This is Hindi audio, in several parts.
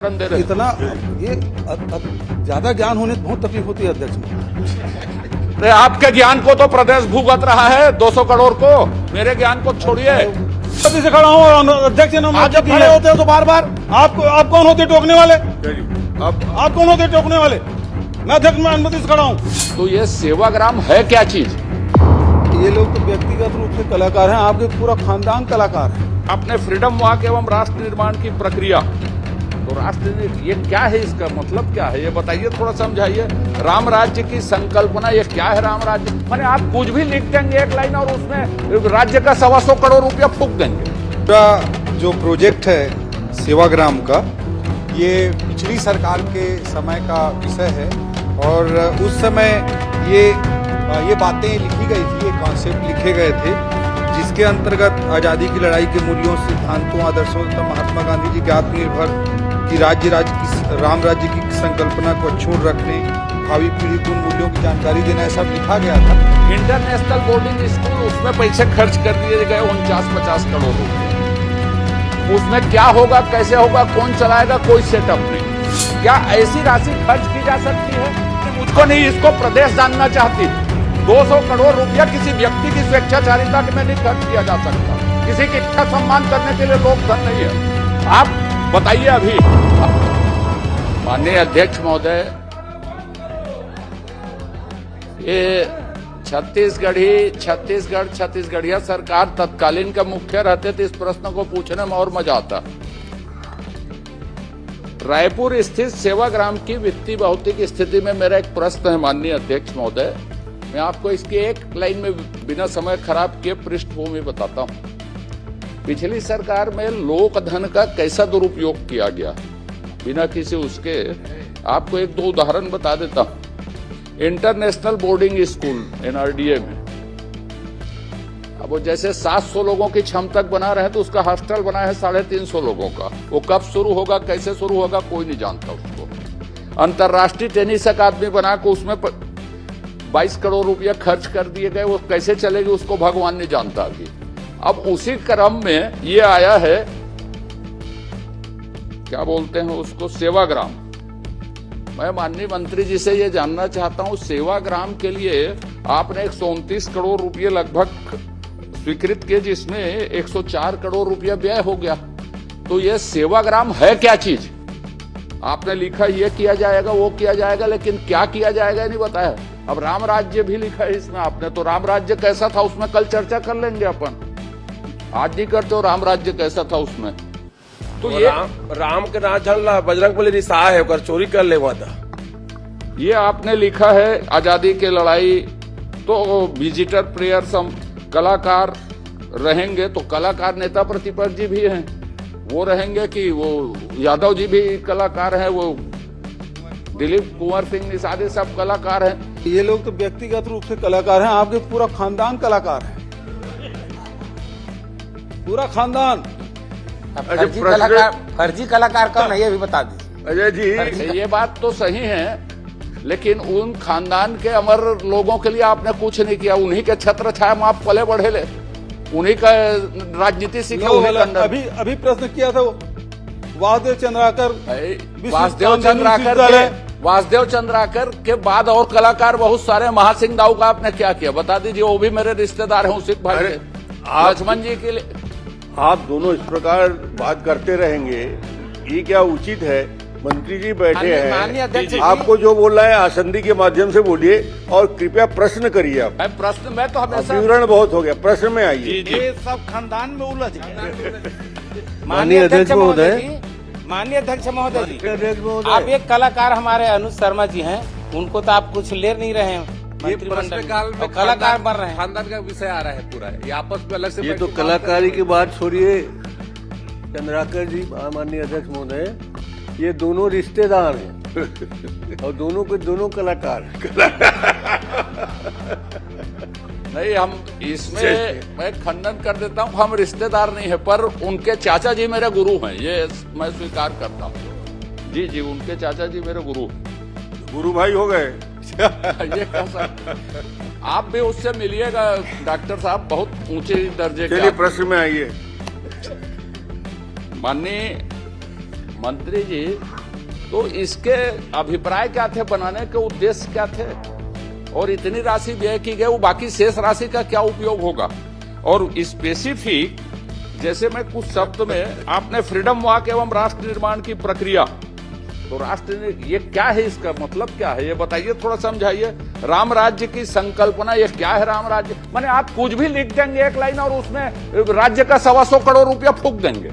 इतना ये ज्यादा ज्ञान होने से बहुत तकलीफ होती है अध्यक्ष। अरे आपके ज्ञान को तो प्रदेश भुगत रहा है 200 करोड़ को, मेरे ज्ञान को छोड़िए। अभी से खड़ा हूँ और अध्यक्ष ने आप जब खड़े होते हो तो बार बार आप कौन होते टोकने वाले? आप कौन होते टोकने वाले? मैं अध्यक्ष में अनुमति से खड़ा हूँ। तो ये सेवाग्राम है क्या चीज? ये लोग तो व्यक्तिगत रूप से कलाकार हैं, आपके पूरा खानदान कलाकार है। आपने फ्रीडम वॉक एवं राष्ट्र निर्माण की प्रक्रिया, तो राष्ट्र ये क्या है, इसका मतलब क्या है ये बताइए, थोड़ा समझाइए। राम राज्य की संकल्पना ये क्या है? राम राज्य माने आप कुछ भी लिख देंगे एक लाइन और उसमें राज्य का 125 करोड़ रुपया फूंक देंगे। पूरा जो प्रोजेक्ट है सेवाग्राम का, ये पिछली सरकार के समय का विषय है और उस समय ये बातें लिखी गई थी, ये कॉन्सेप्ट लिखे गए थे जिसके अंतर्गत आज़ादी की लड़ाई के मूल्यों, सिद्धांतों, आदर्शों तथा महात्मा गांधी जी के आत्मनिर्भर की राम राज्य की संकल्पना को अक्षुण्ण रखने, भावी पीढ़ी को उन मूल्यों की जानकारी देना, ऐसा लिखा गया था। इंटरनेशनल बोर्डिंग स्कूल, उसमें पैसे खर्च कर दिए गए 49-50 करोड़ रुपए। उसमें क्या होगा, कैसे होगा, कौन चलाएगा, कोई सेटअप नहीं। क्या ऐसी राशि खर्च की जा सकती है? मुझको नहीं, इसको प्रदेश जानना चाहती। 200 करोड़ रुपया किसी व्यक्ति की स्वेच्छाचारिता में नहीं खर्च किया जा सकता। किसी की इच्छा सम्मान करने के लिए लोग धन नहीं है। आप बताइए अभी। माननीय अध्यक्ष महोदय, ये छत्तीसगढ़िया सरकार तत्कालीन का मुख्य रहते थे, इस प्रश्न को पूछने में और मजा आता। रायपुर स्थित सेवाग्राम की वित्तीय भौतिक स्थिति में मेरा एक प्रश्न है माननीय अध्यक्ष महोदय। मैं आपको इसकी एक लाइन में बिना समय खराब किए पृष्ठभूमि बताता हूं। पिछली सरकार में लोक धन का कैसा दुरुपयोग किया गया, बिना किसी उसके आपको एक दो उदाहरण बता देता हूं। इंटरनेशनल बोर्डिंग स्कूल एनआरडीए में अब वो जैसे 700 लोगों की क्षमता बना रहे तो उसका हॉस्टल बना है 350 लोगों का। वो कब शुरू होगा, कैसे शुरू होगा, कोई नहीं जानता उसको। अंतर्राष्ट्रीय टेनिस अकादमी बना के उसमें 22 करोड़ रुपया खर्च कर दिए गए, वो कैसे चलेगी उसको भगवान नहीं जानता अभी। अब उसी क्रम में ये आया है, क्या बोलते हैं उसको, सेवाग्राम। मैं माननीय मंत्री जी से ये जानना चाहता हूं, सेवाग्राम के लिए आपने 129 करोड़ रुपये लगभग स्वीकृत किए, जिसमें 104 करोड़ रुपया व्यय हो गया। तो ये सेवाग्राम है क्या चीज? आपने लिखा ये किया जाएगा, वो किया जाएगा, लेकिन क्या किया जाएगा नहीं बताया। अब राम राज्य भी लिखा है इसमें आपने, तो राम राज्य कैसा था उसमें कल चर्चा कर लेंगे अपन। आज नहीं करते हो राम राज्य कैसा था उसमें। तो ये राम के ना चल बजरंगबली रिसा है कर चोरी कर ले था। ये आपने लिखा है आजादी की लड़ाई, तो विजिटर प्रेयर्स हम कलाकार रहेंगे, तो कलाकार नेता प्रतिपक्ष जी भी हैं, वो रहेंगे कि वो यादव जी भी कलाकार हैं, वो दिलीप कुंवर सिंह निषाद सब कलाकार हैं। ये लोग तो व्यक्तिगत रूप से कलाकार हैं, आपके पूरा खानदान कलाकार है, पूरा खानदान। फर्जी कलाकार कौन है ये भी बता दीजिए। अजय जी, ये बात तो सही है, लेकिन उन खानदान के अमर लोगों के लिए आपने कुछ नहीं किया। उन्हीं के छत्र छाया में आप पले बढ़े ले, उन्हीं का राजनीति सीखे। अभी प्रश्न किया था वासुदेव चंद्राकर के बाद और कलाकार बहुत सारे। महासिंह दाऊ का आपने क्या किया बता दीजिए, वो भी मेरे रिश्तेदार हैं उसी भाई के। लक्ष्मण जी के लिए आप दोनों इस प्रकार बात करते रहेंगे, ये क्या उचित है? मंत्री जी बैठे हैं, आपको जो बोल रहा है आसंदी के माध्यम से बोलिए और कृपया प्रश्न करिए। आप प्रश्न में तो हमेशा विवरण बहुत हो गया, प्रश्न में आइए। ये सब खानदान में उलझ गए। माननीय अध्यक्ष महोदय, माननीय अध्यक्ष महोदय जी, आप एक कलाकार हमारे अनुज शर्मा जी हैं, उनको तो आप कुछ ले नहीं रहे हैं मंत्रिमंडल में, कलाकार बन रहे हैं। खानदान का विषय आ रहा है पूरा, ये आपस में अलग से। ये तो कलाकारी की बात छोड़िए चंद्राकर जी, माननीय अध्यक्ष महोदय, ये दोनों रिश्तेदार हैं और दोनों के दोनों कलाकार हैं। नहीं, हम इसमें मैं खंडन कर देता हूँ, हम रिश्तेदार नहीं है, पर उनके चाचा जी मेरे गुरु हैं, ये मैं स्वीकार करता हूँ। जी जी, उनके चाचा जी मेरे गुरु भाई हो गए। ये कैसा? आप भी उससे मिलिएगा डॉक्टर साहब, बहुत ऊंचे दर्जे के। चलिए प्रश्न में आइए। माननीय मंत्री जी, तो इसके अभिप्राय क्या थे, बनाने के उद्देश्य क्या थे, और इतनी राशि व्यय की गई, वो बाकी शेष राशि का क्या उपयोग होगा। और स्पेसिफिक जैसे मैं कुछ शब्द में, आपने फ्रीडम वॉक एवं राष्ट्र निर्माण की प्रक्रिया, तो राष्ट्र ये क्या है, इसका मतलब क्या है, ये बताइए, थोड़ा समझाइए। राम राज्य की संकल्पना, ये क्या है राम राज्य? माने आप कुछ भी लिख देंगे एक लाइन और उसमें राज्य का 125 करोड़ रुपया फूंक देंगे,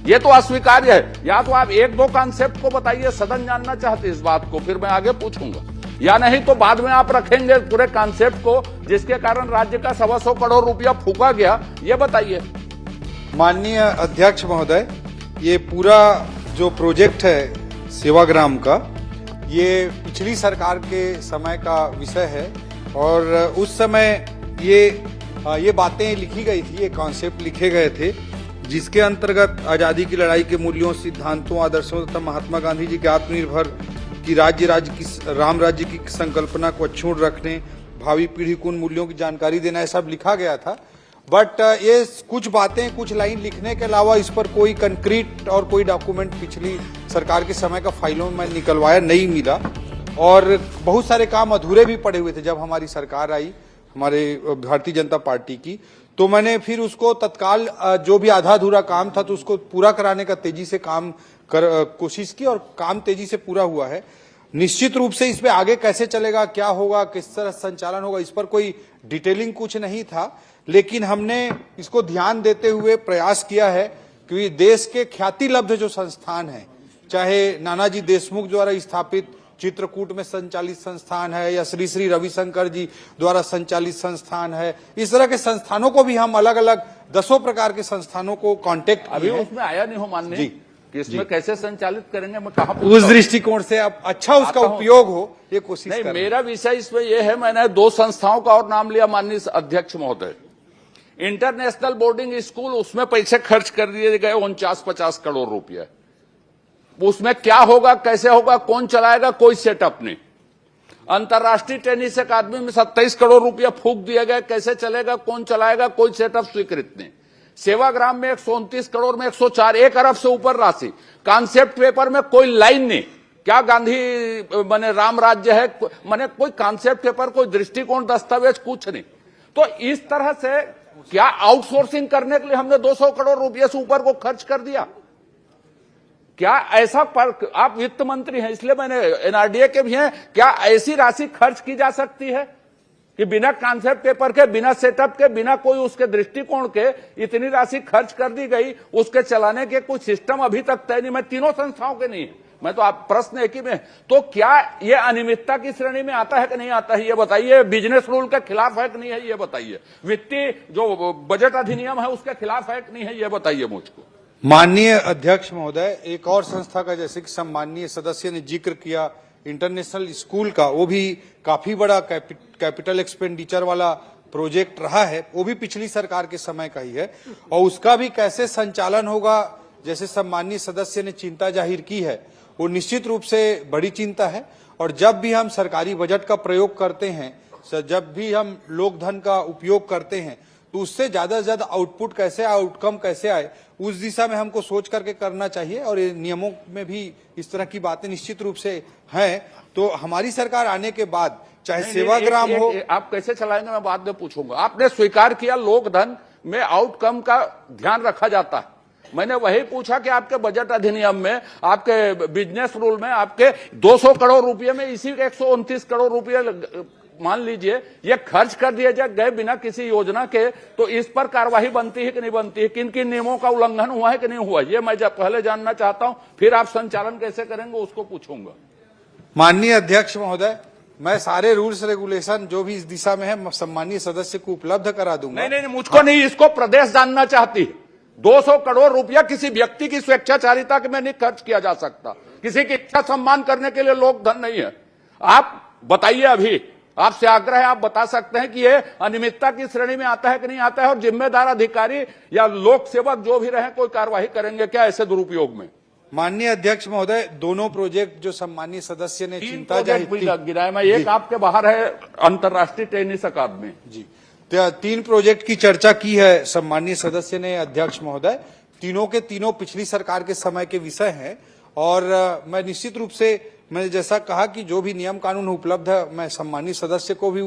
ये तो अस्वीकार्य है। या तो आप एक दो कॉन्सेप्ट को बताइए, सदन जानना चाहते इस बात को, फिर मैं आगे पूछूंगा, या नहीं तो बाद में आप रखेंगे पूरे कॉन्सेप्ट को जिसके कारण राज्य का 125 करोड़ रुपया फूका गया, ये बताइए। माननीय अध्यक्ष महोदय, ये पूरा जो प्रोजेक्ट है सेवाग्राम का, ये पिछली सरकार के समय का विषय है और उस समय ये बातें लिखी गई थी, ये कॉन्सेप्ट लिखे गए थे, जिसके अंतर्गत आजादी की लड़ाई के मूल्यों, सिद्धांतों, आदर्शों तथा महात्मा गांधी जी के आत्मनिर्भर की राम राज्य की संकल्पना को अक्षुण्ण रखने, भावी पीढ़ी को उन मूल्यों की जानकारी देना, ये सब लिखा गया था। बट ये कुछ बातें, कुछ लाइन लिखने के अलावा इस पर कोई कंक्रीट और कोई डॉक्यूमेंट पिछली सरकार के समय का फाइलों में निकलवाया नहीं मिला और बहुत सारे काम अधूरे भी पड़े हुए थे। जब हमारी सरकार आई, हमारे भारतीय जनता पार्टी की, तो मैंने फिर उसको तत्काल जो भी आधा अधूरा काम था तो उसको पूरा कराने का तेजी से कोशिश की और काम तेजी से पूरा हुआ है। निश्चित रूप से इसमें आगे कैसे चलेगा, क्या होगा, किस तरह संचालन होगा, इस पर कोई डिटेलिंग कुछ नहीं था, लेकिन हमने इसको ध्यान देते हुए प्रयास किया है कि देश के ख्यातिलब्ध जो संस्थान हैं, चाहे नानाजी देशमुख द्वारा स्थापित चित्रकूट में संचालित संस्थान है या श्री श्री रविशंकर जी द्वारा संचालित संस्थान है, इस तरह के संस्थानों को भी हम अलग अलग 10 प्रकार के संस्थानों को कांटेक्ट अभी उसमें आया नहीं हो मानने जी कि इसमें कैसे संचालित करेंगे, मैं कहा उस दृष्टिकोण से अब अच्छा उसका उपयोग हो, ये कोशिश नहीं। मेरा विषय इसमें यह है, मैंने 2 संस्थाओं का और नाम लिया माननीय अध्यक्ष महोदय। इंटरनेशनल बोर्डिंग स्कूल, उसमें पैसे खर्च कर दिए गए 49-50 करोड़ रुपए। उसमें क्या होगा, कैसे होगा, कौन चलाएगा, कोई सेटअप नहीं। अंतर्राष्ट्रीय टेनिस अकादमी में 27 करोड़ रुपया फूंक दिया गया, कैसे चलेगा, कौन चलाएगा, कोई सेटअप स्वीकृत नहीं। सेवाग्राम में 129 करोड़ में 104, 1 अरब से ऊपर राशि। कॉन्सेप्ट पेपर में कोई लाइन नहीं, क्या गांधी माने राम राज्य है, माने कोई कॉन्सेप्ट पेपर, कोई दृष्टिकोण, दस्तावेज, कुछ नहीं। तो इस तरह से क्या आउटसोर्सिंग करने के लिए हमने 200 करोड़ रुपये से ऊपर को खर्च कर दिया? क्या ऐसा पर आप वित्त मंत्री हैं, इसलिए मैंने एनआरडीए के भी हैं, क्या ऐसी राशि खर्च की जा सकती है कि बिना कॉन्सेप्ट पेपर के, बिना सेटअप के, बिना कोई उसके दृष्टिकोण के इतनी राशि खर्च कर दी गई? उसके चलाने के कुछ सिस्टम अभी तक तय नहीं। मैं तीनों संस्थाओं के नहीं है, मैं तो आप प्रश्न एक ही में, तो क्या ये अनियमितता की श्रेणी में आता है कि नहीं आता है, ये बताइए। बिजनेस रूल के खिलाफ है कि नहीं है, ये बताइए। वित्तीय जो बजट अधिनियम है उसके खिलाफ है कि नहीं है, ये बताइए मुझको। माननीय अध्यक्ष महोदय, एक और संस्था का जैसे कि सम्माननीय सदस्य ने जिक्र किया, इंटरनेशनल स्कूल का, वो भी काफी बड़ा कैपिटल एक्सपेंडिचर वाला प्रोजेक्ट रहा है, वो भी पिछली सरकार के समय का ही है और उसका भी कैसे संचालन होगा, जैसे सम्माननीय सदस्य ने चिंता जाहिर की है, वो निश्चित रूप से बड़ी चिंता है। और जब भी हम सरकारी बजट का प्रयोग करते हैं, जब भी हम लोक धन का उपयोग करते हैं, तो उससे ज्यादा से ज्यादा आउटपुट कैसे, आउटकम कैसे आए, उस दिशा में हमको सोच करके करना चाहिए। और ये नियमों में भी इस तरह की बातें निश्चित रूप से हैं। तो हमारी सरकार आने के बाद चाहे सेवाग्राम हो, आप कैसे चलाएंगे मैं बाद में पूछूंगा। आपने स्वीकार किया लोक धन में आउटकम का ध्यान रखा जाता है, मैंने वही पूछा कि आपके बजट अधिनियम में, आपके बिजनेस रूल में, आपके 200 करोड़ रुपए में इसी के 129 करोड़ रुपए मान लीजिए ये खर्च कर दिए गए बिना किसी योजना के, तो इस पर कार्रवाई बनती है कि नहीं बनती है, किन किन नियमों का उल्लंघन हुआ है कि नहीं हुआ, ये मैं पहले जानना चाहता हूं, फिर आप संचालन कैसे करेंगे उसको पूछूंगा। माननीय अध्यक्ष महोदय, मैं सारे रूल्स रेगुलेशन जो भी इस दिशा में है सम्माननीय सदस्य को उपलब्ध करा दूंगा। नहीं, मुझको नहीं, इसको प्रदेश जानना चाहती है। 200 करोड़ रुपया किसी व्यक्ति की स्वेच्छाचारिता के में नहीं खर्च किया जा सकता, किसी की इच्छा सम्मान करने के लिए लोक धन नहीं है। आप बताइए, अभी आपसे आग्रह है, आप बता सकते हैं कि ये अनियमितता की श्रेणी में आता है कि नहीं आता है, और जिम्मेदार अधिकारी या लोक सेवक जो भी रहे कोई कार्रवाई करेंगे क्या ऐसे दुरुपयोग में? माननीय अध्यक्ष महोदय, दोनों प्रोजेक्ट जो सम्मानीय सदस्य ने चिंता जाहिर की, गिराए में एक आपके बाहर है अंतर्राष्ट्रीय टेनिस अकादमी जी, 3 प्रोजेक्ट की चर्चा की है सम्मानीय सदस्य ने अध्यक्ष महोदय। तीनों के तीनों पिछली सरकार के समय के विषय हैं और मैं निश्चित रूप से मैंने जैसा कहा कि जो भी नियम कानून उपलब्ध है मैं सम्मानित सदस्य को भी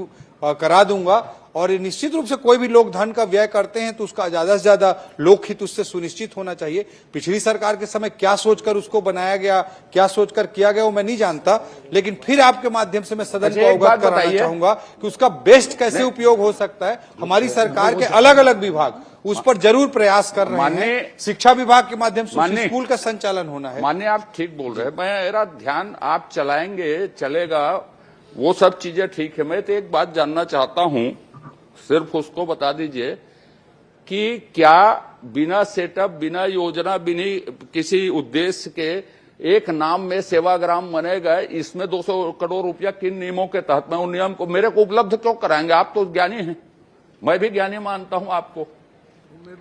करा दूंगा और निश्चित रूप से कोई भी लोग धन का व्यय करते हैं तो उसका ज्यादा से ज्यादा लोकहित उससे सुनिश्चित होना चाहिए। पिछली सरकार के समय क्या सोचकर उसको बनाया गया, क्या सोचकर किया गया वो मैं नहीं जानता, लेकिन फिर आपके माध्यम से मैं सदन को अवगत कराना चाहूंगा कि उसका बेस्ट कैसे उपयोग हो सकता है। हमारी सरकार के अलग अलग विभाग उस पर जरूर प्रयास कर रहे हैं। शिक्षा विभाग के माध्यम से स्कूल का संचालन होना है। माननीय आप ठीक बोल रहे हैं, मेरा ध्यान आप चलाएंगे चलेगा वो सब चीजें ठीक है। मैं तो एक बात जानना चाहता हूं, सिर्फ उसको बता दीजिए कि क्या बिना सेटअप, बिना योजना, बिना किसी उद्देश्य के एक नाम में सेवाग्राम बनेगा, इसमें 200 करोड़ रुपया किन नियमों के तहत मैं उन नियम को मेरे को उपलब्ध क्यों कराएंगे? आप तो ज्ञानी हैं, मैं भी ज्ञानी मानता हूं आपको,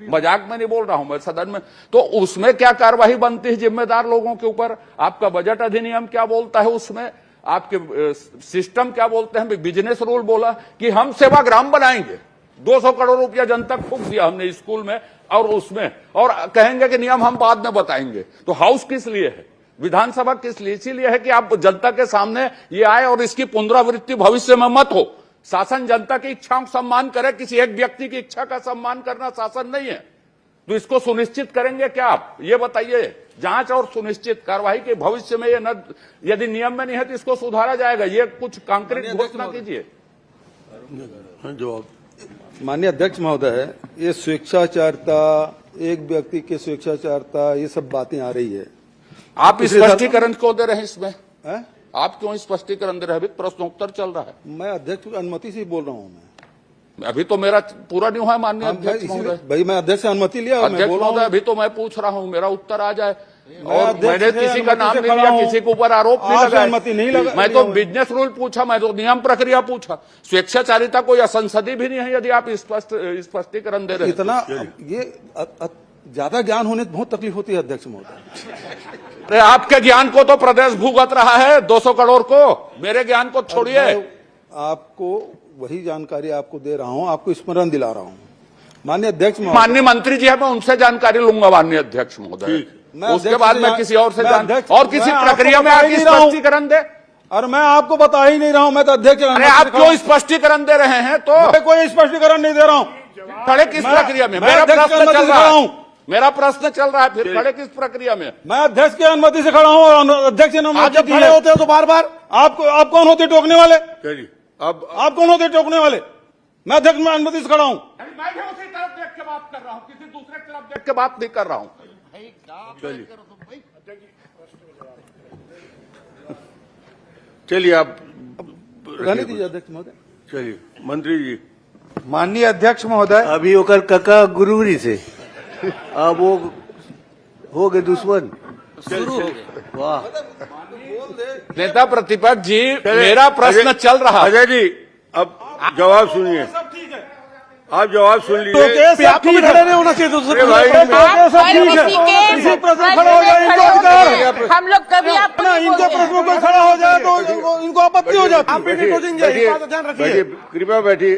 मजाक में नहीं बोल रहा हूं मैं सदन में। तो उसमें क्या कार्यवाही बनती है जिम्मेदार लोगों के ऊपर? आपका बजट अधिनियम क्या बोलता है उसमें? आपके सिस्टम क्या बोलते हैं? बिजनेस रूल बोला कि हम सेवाग्राम बनाएंगे, 200 करोड़ रुपया जनता फूंक दिया हमने स्कूल में और उसमें, और कहेंगे कि नियम हम बाद में बताएंगे। तो हाउस किस लिए है, विधानसभा किस लिए? इसीलिए है कि आप जनता के सामने ये आए और इसकी पुनरावृत्ति भविष्य में मत हो। शासन जनता की इच्छाओं का सम्मान करे, किसी एक व्यक्ति की इच्छा का सम्मान करना शासन नहीं है। तो इसको सुनिश्चित करेंगे क्या आप? ये बताइए। जांच और सुनिश्चित कार्रवाई के भविष्य में ये न, यदि नियम में नहीं है तो इसको सुधारा जाएगा। ये कुछ कांक्रीट घोषणा कीजिए। माननीय अध्यक्ष महोदय, ये स्वेच्छाचारता, एक व्यक्ति के स्वेच्छाचारता, ये सब बातें आ रही है। आप स्पष्टीकरण क्यों दे रहे हैं इसमें? है? आप क्यों स्पष्टीकरण दे रहे हैं? अभी प्रश्नोत्तर चल रहा है। मैं अध्यक्ष की अनुमति से ही बोल रहा हूँ। मैं अभी तो मेरा पूरा नहीं हुआ है माननीय अध्यक्ष महोदय। भाई मैं अध्यक्ष से अनुमति लिया, अध्यक्ष महोदय अभी तो मैं पूछ रहा हूँ, मेरा उत्तर आ जाए। और मैंने किसी का नाम नहीं लिया, किसी के ऊपर आरोप नहीं लगाया। मैं तो बिजनेस रूल पूछा, मैं तो नियम प्रक्रिया पूछा। स्वेच्छाचारिता कोई असंसदीय भी नहीं है यदि आप स्पष्टीकरण दे रहे हैं। इतना ये ज्यादा ज्ञान होने बहुत तकलीफ होती है अध्यक्ष महोदय। अरे आपके ज्ञान को तो प्रदेश भुगत रहा है 200 करोड़ को, मेरे ज्ञान को छोड़िए। आपको वही जानकारी आपको दे रहा हूं, आपको स्मरण दिला रहा हूं। माननीय अध्यक्ष महोदय, माननीय मंत्री जी है, मैं उनसे जानकारी लूंगा माननीय अध्यक्ष महोदय। उसके बाद मैं किसी और से और किसी प्रक्रिया में आगे स्पष्टीकरण दे। और मैं आपको बता ही नहीं रहा हूं, मैं तो अध्यक्ष। अरे आप क्यों स्पष्टीकरण दे रहे हैं? तो मैं कोई स्पष्टीकरण नहीं दे रहा हूं। खड़े किस प्रक्रिया में? मेरा प्रश्न चल रहा है, मेरा प्रश्न चल रहा है, फिर खड़े किस प्रक्रिया में? मैं अध्यक्ष की अनुमति से खड़ा हूं और अध्यक्ष ने जब खड़े होते हैं तो बार बार आप कौन होते टोकने वाले? अब आप कौन होते टोकने वाले? मैं अध्यक्ष में अनुमति से खड़ा हूं। मैं भी उसी तरफ देख के बात कर रहा हूं, किसी दूसरे तरफ देख के बात नहीं कर रहा हूं। चलिए आप रहने दीजिए अध्यक्ष महोदय। चलिए मंत्री जी। माननीय अध्यक्ष महोदय, अभी होकर काका गुरुरी से अब वो हो गए दुश्मन शुरू हो गए। वाह नेता प्रतिपक्ष जी, मेरा प्रश्न चल रहा है। अजय जी अब जवाब सुनिए, आप जवाब सुन लीजिए। आपको भी खड़े नहीं होना चाहिए दूसरे भाई हम लोग कभी अपना इनके प्रश्नों पर खड़ा हो जाए तो इनको आपत्ति हो जाती है। बैठिए, कृपया बैठिए।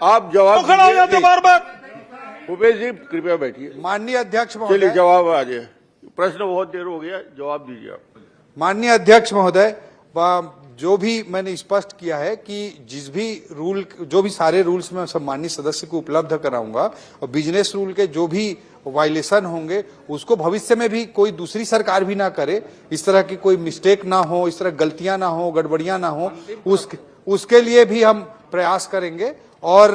आप जवाब खड़ा हो जाते बार बार। भूपेश जी कृपया बैठिए। माननीय अध्यक्ष चलिए महोदय, जवाब आ जाए। प्रश्न बहुत देर हो गया, जवाब दीजिए आप। माननीय अध्यक्ष महोदय, जो भी मैंने स्पष्ट किया है कि जो भी सारे रूल्स मैं सम्मानित सदस्य को उपलब्ध कराऊंगा और बिजनेस रूल के जो भी वायलेशन होंगे उसको भविष्य में भी कोई दूसरी सरकार भी ना करे, इस तरह की कोई मिस्टेक ना हो, इस तरह गलतियां ना हो, गड़बड़ियां ना हो, उसके लिए भी हम प्रयास करेंगे। और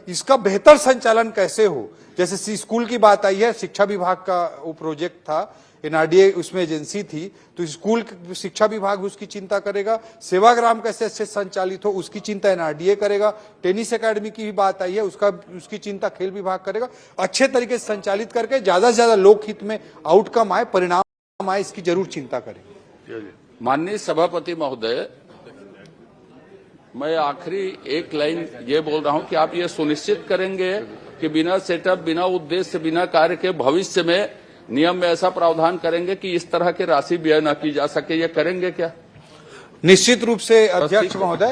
इसका बेहतर संचालन कैसे हो, जैसे स्कूल की बात आई है, शिक्षा विभाग का वो प्रोजेक्ट था, एनआरडीए उसमें एजेंसी थी, तो स्कूल शिक्षा विभाग भी उसकी चिंता करेगा। सेवाग्राम कैसे अच्छे संचालित हो उसकी चिंता एनआरडीए करेगा। टेनिस एकेडमी की भी बात आई है, उसकी चिंता खेल विभाग करेगा। अच्छे तरीके से संचालित करके ज्यादा से ज्यादा लोकहित में आउटकम आए, परिणाम आए, इसकी जरूर चिंता करेंगे। माननीय सभापति महोदय, मैं आखिरी एक लाइन ये बोल रहा हूं कि आप ये सुनिश्चित करेंगे कि बिना सेटअप, बिना उद्देश्य, बिना कार्य के भविष्य में नियम में ऐसा प्रावधान करेंगे कि इस तरह की राशि व्यय न की जा सके। ये करेंगे क्या? निश्चित रूप से अध्यक्ष महोदय,